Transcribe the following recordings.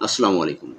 আসসালামু আলাইকুম।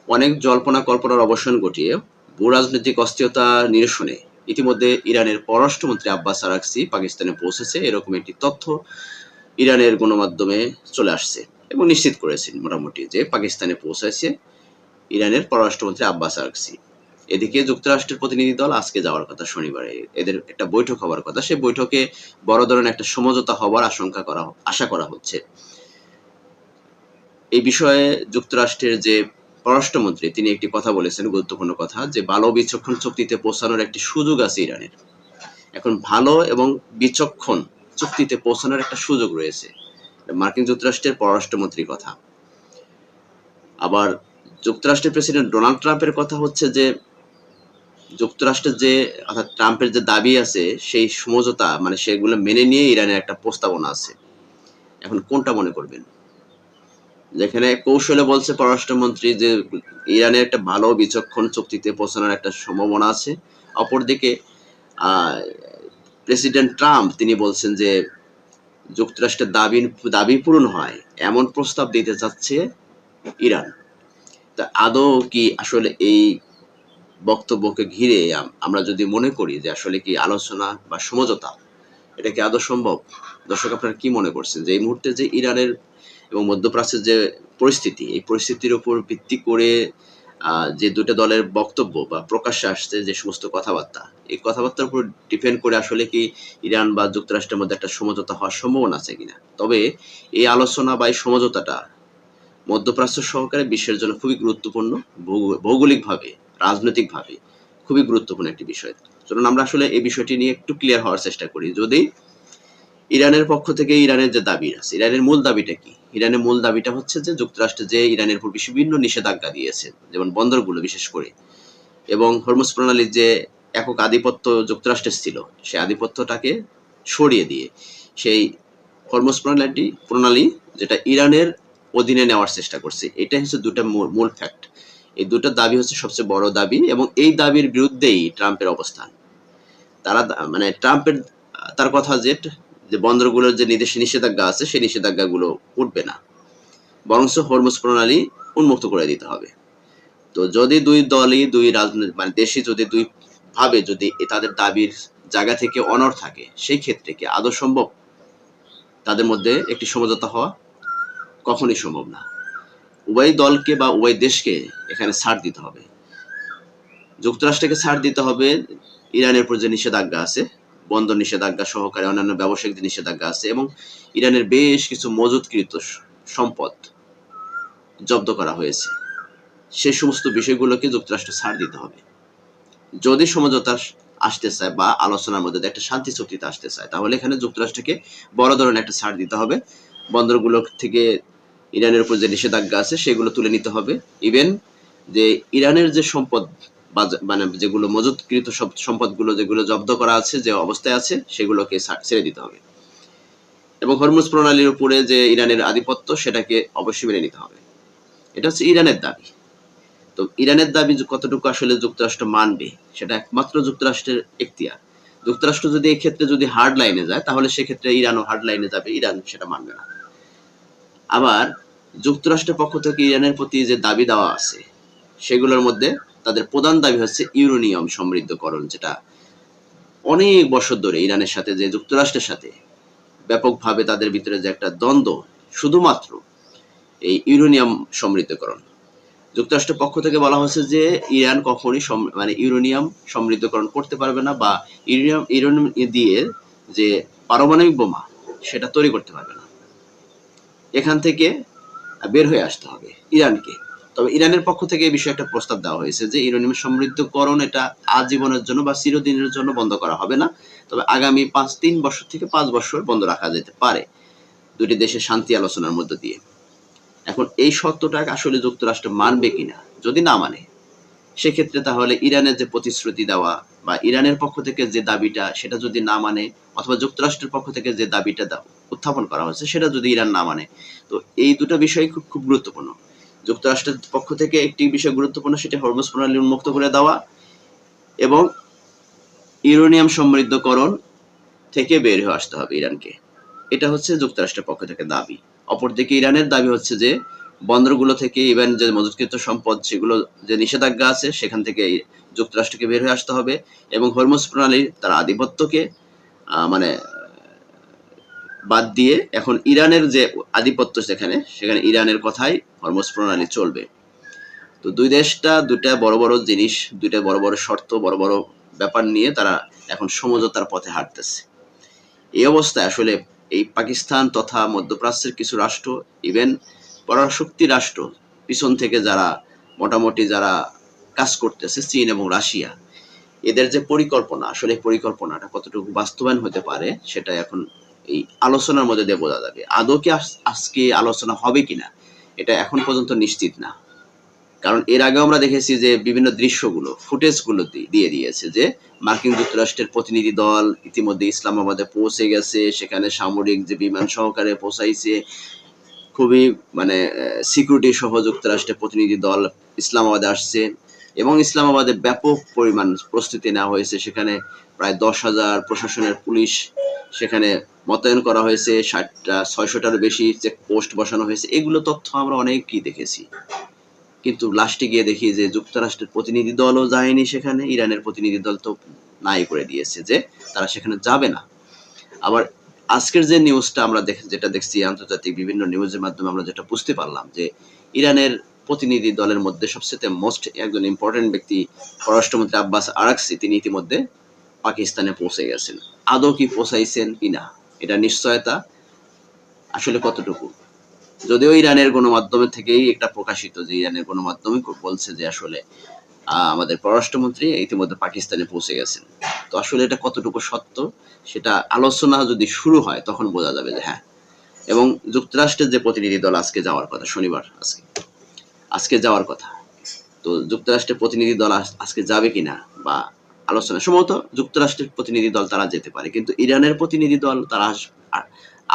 অনেক জল্পনা কল্পনার অবসান ঘটিয়ে ভূরাজনৈতিক অস্থিরতা নিরসনে ইতিমধ্যে ইরানের পররাষ্ট্রমন্ত্রী আব্বাস আরাগচি পাকিস্তানে পৌঁছেছে, এরকম একটি তথ্য ইরানের গণমাধ্যমে চলে আসছে এবং নিশ্চিত করেছেন মোটামুটি যে পাকিস্তানে পৌঁছেছে ইরানের পররাষ্ট্রমন্ত্রী আব্বাস আরাগচি। এদিকে যুক্তরাষ্ট্রের প্রতিনিধি দল আজকে যাওয়ার কথা, শনিবারে এদের একটা বৈঠক হওয়ার কথা। সেই বৈঠকে বড় ধরনের একটা সমঝোতা হওয়ার আশা করা হচ্ছে। এই বিষয়ে যুক্তরাষ্ট্রের যে পররাষ্ট্রমন্ত্রী তিনি একটি কথা বলেছেন, গুরুত্বপূর্ণ কথা, যে ভালো বিচক্ষণ চুক্তিতে পৌঁছানোর একটি সুযোগ আছে ইরানের। এখন ভালো এবং বিচক্ষণ চুক্তিতে পৌঁছানোর একটা সুযোগ রয়েছে, মার্কিন যুক্তরাষ্ট্রের পররাষ্ট্রমন্ত্রীর কথা। আবার যুক্তরাষ্ট্রের প্রেসিডেন্ট ডোনাল্ড ট্রাম্পের কথা হচ্ছে যে যুক্তরাষ্ট্রের যে অর্থাৎ ট্রাম্পের যে দাবি আছে সেই সমঝোতা মানে সেগুলো মেনে নিয়ে ইরানের একটা প্রস্তাবনা আছে। এখন কোনটা মনে করবেন? যেখানে কৌশলে বলছে পররাষ্ট্রমন্ত্রী যে ইরানের একটা ভালো বিচক্ষণ চুক্তিতে পৌঁছানোর একটা সম্ভাবনা আছে, অপরদিকে প্রেসিডেন্ট ট্রাম্প তিনি বলছেন যে যুক্তরাষ্ট্রের দাবি পূরণ হয় এমন প্রস্তাব দিতে চাচ্ছে ইরান। তা আদৌ কি আসলে এই বক্তব্যকে ঘিরে আমরা যদি মনে করি যে আসলে কি আলোচনা বা সমঝোতা এটা কি আদৌ সম্ভব? দর্শক, আপনারা কি মনে করছেন যে এই মুহূর্তে যে ইরানের এবং মধ্যপ্রাচ্যের যে পরিস্থিতি, এই পরিস্থিতির উপর ভিত্তি করে যে দুটো দলের বক্তব্য বা প্রকাশ্যে আসছে যে সমস্ত কথাবার্তা, এই কথাবার্তার উপর ডিপেন্ড করে আসলে কি ইরান বা যুক্তরাষ্ট্রের মধ্যে একটা সমঝোতা হওয়ার সম্ভাবনা আছে কিনা। তবে এই আলোচনা বা এই সমঝোতাটা মধ্যপ্রাচ্য সহকারে বিশ্বের জন্য খুবই গুরুত্বপূর্ণ, ভৌগোলিকভাবে, রাজনৈতিকভাবে খুবই গুরুত্বপূর্ণ একটি বিষয়। চলুন আমরা আসলে এই বিষয়টি নিয়ে একটু ক্লিয়ার হওয়ার চেষ্টা করি। যদি ইরানের পক্ষ থেকে ইরানের যে দাবি আছে, ইরানের মূল দাবিটা কি? ইরানের মূল দাবিটা হচ্ছে যে যুক্তরাষ্ট্র যে ইরানের উপর বিভিন্ন নিষেধাজ্ঞা দিয়েছে, যেমন বন্দরগুলো বিশেষ করে, এবং হরমুজ প্রণালীর যে একক আধিপত্য যুক্তরাষ্ট্রের ছিল, সেই আধিপত্যটাকে সরিয়ে দিয়ে সেই হরমুজ প্রণালী যেটা ইরানের অধীনে নেওয়ার চেষ্টা করছে, এটাই হচ্ছে দুটো মূল ফ্যাক্ট। এই দুটো দাবি হচ্ছে সবচেয়ে বড় দাবি এবং এই দাবির বিরুদ্ধেই ট্রাম্পের অবস্থান। তারা মানে ট্রাম্পের তার কথা যে বন্দরগুলোর যে নিষেধাজ্ঞা আছে সেই নিষেধাজ্ঞাগুলো উঠবে না, বরঞ্চ হরমুজ প্রণালী উন্মুক্ত করে দিতে হবে। তো যদি দুই দলই দুই রাজনৈতিক মানে দেশই যদি দুই ভাবে যদি তাদের দাবির জায়গা থেকে অনড় থাকে, সেই ক্ষেত্রে কি আদৌ সম্ভব তাদের মধ্যে একটি সমঝোতা হওয়া? কখনই সম্ভব না। উভয় দলকে বা উভয় দেশকে এখানে ছাড় দিতে হবে। যুক্তরাষ্ট্রকে ছাড় দিতে হবে ইরানের উপর যে নিষেধাজ্ঞা আছে, বন্দর নিষেধাজ্ঞা সহকারে অন্যান্য ব্যবসায়িক যে নিষেধাজ্ঞা আছে, এবং ইরানের বেশ কিছু মজুতকৃত সম্পদ জব্দ করা হয়েছে, সেই সমস্ত বিষয়গুলোকে যুক্তরাষ্ট্র ছাড় দিতে হবে। যদি সমঝোতা আসতে চায় বা আলোচনার মধ্যে একটা শান্তি চুক্তিতে আসতে চায়, তাহলে এখানে যুক্তরাষ্ট্রকে বড় ধরনের একটা ছাড় দিতে হবে। বন্দরগুলো থেকে ইরানের উপর যে নিষেধাজ্ঞা আছে সেগুলো তুলে নিতে হবে। ইভেন যে ইরানের যে সম্পদ মানে যেগুলো মজুতকৃত সব সম্পদগুলো যেগুলো জব্দ করা আছে, যে অবস্থায় আছে, সেগুলোকে ছেড়ে দিতে হবে। এবং হরমুজ প্রণালীর উপরে যে ইরানের আধিপত্য সেটাকে অবশ্যই মেনে নিতে হবে। এটা হচ্ছে ইরানের দাবি। তো ইরানের দাবি কতটুকু আসলে যুক্তরাষ্ট্র মানবে সেটা একমাত্র যুক্তরাষ্ট্রের এখতিয়ার। যুক্তরাষ্ট্র যদি এই ক্ষেত্রে যদি হার্ড লাইনে যায়, তাহলে সেক্ষেত্রে ইরানও হার্ড লাইনে যাবে, ইরান সেটা মানবে না। আবার যুক্তরাষ্ট্রের পক্ষ থেকে ইরানের প্রতি যে দাবি দেওয়া আছে সেগুলোর মধ্যে তাদের প্রধান দাবি হচ্ছে ইউরেনিয়াম সমৃদ্ধকরণ, যেটা অনেক বছর ধরে ইরানের সাথে যে যুক্তরাষ্ট্রের সাথে ব্যাপকভাবে তাদের ভিতরে যে একটা দ্বন্দ্ব, শুধুমাত্র এই ইউরেনিয়াম সমৃদ্ধকরণ। যুক্তরাষ্ট্রের পক্ষ থেকে বলা হয়েছে যে ইরান কখনই মানে ইউরেনিয়াম সমৃদ্ধকরণ করতে পারবে না, বা ইউরেনিয়াম দিয়ে যে পারমাণবিক বোমা সেটা তৈরি করতে পারবে না। এখান থেকে বের হয়ে আসতে হবে ইরানকে। তবে ইরানের পক্ষ থেকে এই বিষয়ে একটা প্রস্তাব দেওয়া হয়েছে যে ইউরেনিয়াম সমৃদ্ধকরণ এটা আজীবনের জন্য বা চিরদিনের জন্য বন্ধ করা হবে না, তবে আগামী 3 বছর থেকে 5 বছর বন্ধ রাখা যেতে পারে, দুটি দেশের শান্তি আলোচনার মধ্য দিয়ে। এখন এই শর্তটাকে আসলে যুক্তরাষ্ট্র মানবে কিনা, যদি না মানে সেক্ষেত্রে তাহলে ইরানের যে প্রতিশ্রুতি দেওয়া বা ইরানের পক্ষ থেকে যে দাবিটা সেটা যদি না মানে, অথবা যুক্তরাষ্ট্রের পক্ষ থেকে যে দাবিটা উত্থাপন করা হয়েছে সেটা যদি ইরান না মানে, তো এই দুটো বিষয় খুব খুব গুরুত্বপূর্ণ। যুক্তরাষ্ট্রের পক্ষ থেকে একটি বিষয় গুরুত্বপূর্ণ, সেটা হরমুজ প্রণালী উন্মুক্ত করে দেওয়া এবং ইউরেনিয়াম সমৃদ্ধকরণ থেকে বের হয়ে আসতে হবে ইরানকে। এটা হচ্ছে যুক্তরাষ্ট্রের পক্ষ থেকে দাবি। অপরদিকে ইরানের দাবি হচ্ছে যে বন্দরগুলো থেকে ইভেন যে মজুতকৃত সম্পদ সেগুলো যে নিষেধাজ্ঞা আছে সেখান থেকে যুক্তরাষ্ট্রকে বের হয়ে আসতে হবে এবং হরমুজ প্রণালীর তার আধিপত্যকে মানে বাদ দিয়ে এখন ইরানের যে আধিপত্য সেখানে ইরানের কথাই হরমুজ প্রণালী চলবে। তো দুইটা বড় বড় জিনিস, দুইটা বড় বড় শর্ত, বড় বড় ব্যাপার নিয়ে তারা এখন সমঝোতার পথে হাঁটতেছে। এই অবস্থায় আসলে এই পাকিস্তান তথা মধ্যপ্রাচ্যের কিছু রাষ্ট্র, ইভেন পরাশক্তি রাষ্ট্র পিছন থেকে যারা মোটামুটি যারা কাজ করতেছে, চীন এবং রাশিয়া, এদের যে পরিকল্পনা, আসলে পরিকল্পনাটা কতটুকু বাস্তবায়ন হতে পারে সেটা এখন এই আলোচনার মধ্যে দিয়ে বোঝা যাবে। আদৌ কি আজকে আলোচনা হবে কিনা এটা এখন পর্যন্ত নিশ্চিত না। কারণ এর আগেও আমরা দেখেছি যে বিভিন্ন দৃশ্যগুলো, ফুটেজগুলো দিয়ে দিয়েছে যে মার্কিন যুক্তরাষ্ট্রের প্রতিনিধি দল ইতিমধ্যে ইসলামাবাদে পৌঁছে গেছে, সেখানে সামরিক যে বিমান সহকারে পৌঁছাইছে, খুবই মানে সিকিউরিটি সহ যুক্তরাষ্ট্রের প্রতিনিধি দল ইসলামাবাদে আসছে এবং ইসলামাবাদে ব্যাপক পরিমাণ প্রস্তুতি নেওয়া হয়েছে। সেখানে প্রায় 10,000 প্রশাসনের পুলিশ সেখানে মোতায়েন করা হয়েছে, 600টারও বেশি চেকপোস্ট বসানো হয়েছে। এগুলো তথ্য আমরা অনেকই দেখেছি, কিন্তু লাস্টে গিয়ে দেখি যে যুক্তরাষ্ট্রের প্রতিনিধি দলও যায়নি সেখানে, ইরানের প্রতিনিধি দল তো নাই করে দিয়েছে যে তারা সেখানে যাবে না। আবার আজকের যে নিউজটা আমরা যেটা দেখছি আন্তর্জাতিক বিভিন্ন নিউজের মাধ্যমে আমরা যেটা বুঝতে পারলাম যে ইরানের প্রতিনিধি দলের মধ্যে সবচেয়ে মোস্ট একজন ইম্পর্টেন্ট ব্যক্তি পররাষ্ট্রমন্ত্রী আব্বাস আরাকচি, তিনি ইতিমধ্যে পাকিস্তানে পৌঁছে গেছেন। আদৌ কি পৌঁছাইছেন কিনা এটা নিশ্চয়তা আসলে কতটুকু, যদিও ইরানের গণমাধ্যমের থেকেই একটা প্রকাশিত যে ইরানের গণমাধ্যমে বলছে যে আসলে আমাদের পররাষ্ট্রমন্ত্রী ইতিমধ্যে পাকিস্তানে পৌঁছে গেছেন। তো আসলে এটা কতটুকু সত্য সেটা আলোচনা যদি শুরু হয় তখন বোঝা যাবে যে হ্যাঁ। এবং যুক্তরাষ্ট্রের যে প্রতিনিধি দল আজকে যাওয়ার কথা, শনিবার আজকে যাওয়ার কথা, তো যুক্তরাষ্ট্রের প্রতিনিধি দল আজকে যাবে কিনা বা আলোচনা, সম্ভবত যুক্তরাষ্ট্রের প্রতিনিধি দল তারা যেতে পারে, কিন্তু ইরানের প্রতিনিধি দল তারা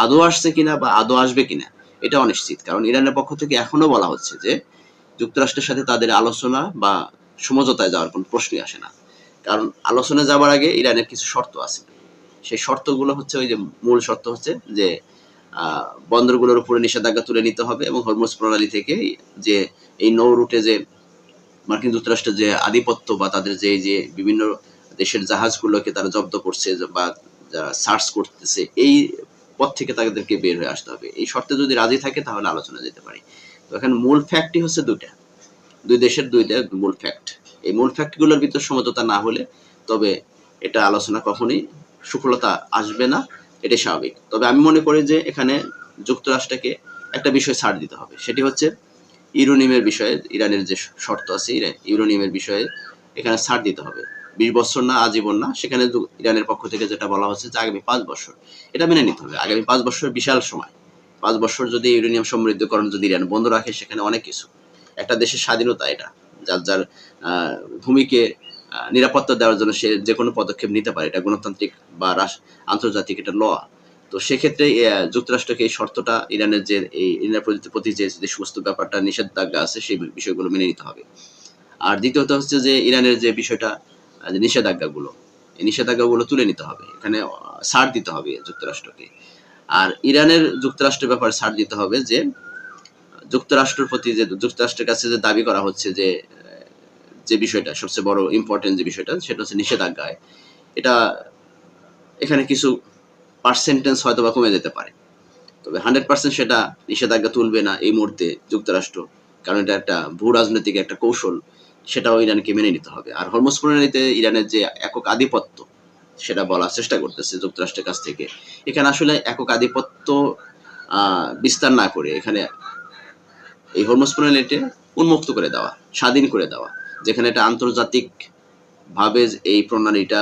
আদৌ আসছে কিনা বা আদৌ আসবে কিনা এটা অনিশ্চিত। কারণ ইরানের পক্ষ থেকে এখনো বলা হচ্ছে যে যুক্তরাষ্ট্রের সাথে তাদের আলোচনা বা সমঝোতায় যাওয়ার কোনো প্রশ্নই আসে না। কারণ আলোচনায় যাওয়ার আগে ইরানের কিছু শর্ত আছে। সেই শর্তগুলো হচ্ছে ওই যে মূল শর্ত হচ্ছে যে বন্দরগুলোর উপরে নিষেধাজ্ঞা তুলে নিতে হবে এবং হরমুজ প্রণালী থেকে যে এই নৌ রুটে যে মার্কিন যুক্তরাষ্ট্রের যে আধিপত্য বা তাদের যে বিভিন্ন দেশের জাহাজগুলোকে তারা জব্দ করছে বা যারা সার্চ করতেছে, এই পথ থেকে তাদেরকে বের হয়ে আসতে হবে। এই শর্তে যদি রাজি থাকে তাহলে আলোচনা যেতে পারে। তো এখানে মূল ফ্যাক্টই হচ্ছে দুই দেশের দুইটা মূল ফ্যাক্ট। এই মূল ফ্যাক্টগুলোর ভিতর সমঝোতা না হলে তবে এটা আলোচনা কখনোই সফলতা আসবে না, এটাই স্বাভাবিক। তবে আমি মনে করি যে এখানে যুক্তরাষ্ট্রকে একটা বিষয় ছাড় দিতে হবে, সেটি হচ্ছে ইউরেনিয়ামের বিষয়ে ইরানের যে শর্ত আছে, ইউরেনিয়ামের বিষয়ে এখানে ছাড় দিতে হবে। 20 বছর না, আজীবন না, সেখানে ইরানের পক্ষ থেকে যেটা বলা হচ্ছে যে আগামী 5 বছর, এটা মেনে নিতে হবে। আগামী 5 বছর বিশাল সময়। 5 বছর যদি ইউরেনিয়াম সমৃদ্ধকরণ যদি ইরান বন্ধ রাখে, সেখানে অনেক কিছু, একটা দেশের স্বাধীনতা এটা, যার ভূমিকে নিরাপত্তা দেওয়ার জন্য সে যে কোনো পদক্ষেপ নিতে পারে, এটা গণতান্ত্রিক বা আন্তর্জাতিক এটা ল। তো সেক্ষেত্রে যুক্তরাষ্ট্রকে এই শর্তটা ইরানের যে এই ইরানের প্রতি যে সমস্ত ব্যাপারটা নিষেধাজ্ঞা আছে সেই বিষয়গুলো মেনে নিতে হবে। আর দ্বিতীয়ত হচ্ছে যে ইরানের যে বিষয়টা যে নিষেধাজ্ঞাগুলো, এই নিষেধাজ্ঞাগুলো তুলে নিতে হবে, এখানে ছাড় দিতে হবে যুক্তরাষ্ট্রকে। আর ইরানের যুক্তরাষ্ট্রের ব্যাপারে ছাড় দিতে হবে যে যুক্তরাষ্ট্রের প্রতি যে যুক্তরাষ্ট্রের কাছে যে দাবি করা হচ্ছে যে বিষয়টা সবচেয়ে বড় ইম্পর্টেন্ট যে বিষয়টা, সেটা হচ্ছে নিষেধাজ্ঞায় এটা এখানে কিছু পার্সেন্টেজ হয়তো বা কমে যেতে পারে, তবে 100% সেটা নিষেধাজ্ঞা তুলবে না এই মুহূর্তে যুক্তরাষ্ট্র, কারণ এটা একটা ভূ রাজনৈতিক একটা কৌশল, সেটাও ইরানকে মেনে নিতে হবে। আর হরমুজ প্রণালীতে ইরানের যে একক আধিপত্য সেটা বলার চেষ্টা করতেছে যুক্তরাষ্ট্রের কাছ থেকে। এখানে আসলে একক আধিপত্য বিস্তার না করে এখানে এই হরমুজ প্রণালীতে উন্মুক্ত করে দেওয়া, স্বাধীন করে দেওয়া, যেখানে এটা আন্তর্জাতিক ভাবে এই প্রণালীটা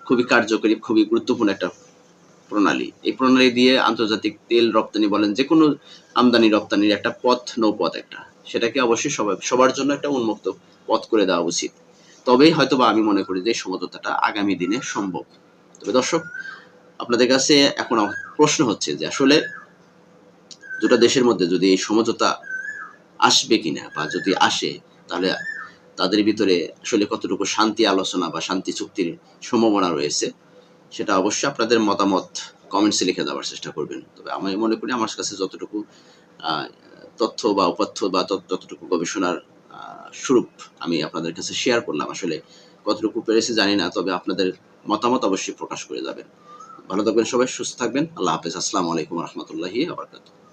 খুবই কার্যকরী, খুবই গুরুত্বপূর্ণ একটা প্রণালী। এই প্রণালী দিয়ে আন্তর্জাতিক তেল রপ্তানি বলেন, যে কোনো আমদানি রপ্তানির একটা নৌপথ একটা, সেটাকে অবশ্যই সবার জন্য একটা উন্মুক্ত পথ করে দেওয়া উচিত। তবেই হয়তো বা আমি মনে করি যে সমঝোতাটা আগামী দিনে সম্ভব। তবে দর্শক, আপনাদের কাছে এখন প্রশ্ন হচ্ছে যে আসলে দুটো দেশের মধ্যে যদি এই সমঝোতা আসবে কিনা, বা যদি আসে তাহলে তাদের ভিতরে আসলে কতটুকু শান্তি আলোচনা বা শান্তি চুক্তির সম্ভাবনা রয়েছে, সেটা অবশ্যই আপনাদের মতামত কমেন্টসে লিখে দেওয়ার চেষ্টা করবেন। তবে আমি মনে করি আমার কাছে যতটুকু তথ্য বা উপাত্ত বা যতটুকু গবেষণার স্বরূপ আমি আপনাদের কাছে শেয়ার করলাম, আসলে কতটুকু পেরেছি জানি না, তবে আপনাদের মতামত অবশ্যই প্রকাশ করে যাবেন। ভালো থাকবেন সবাই, সুস্থ থাকবেন। আল্লাহ হাফেজ। আসসালামু আলাইকুম রহমতুল্লাহি ওয়া বারাকাতুহু।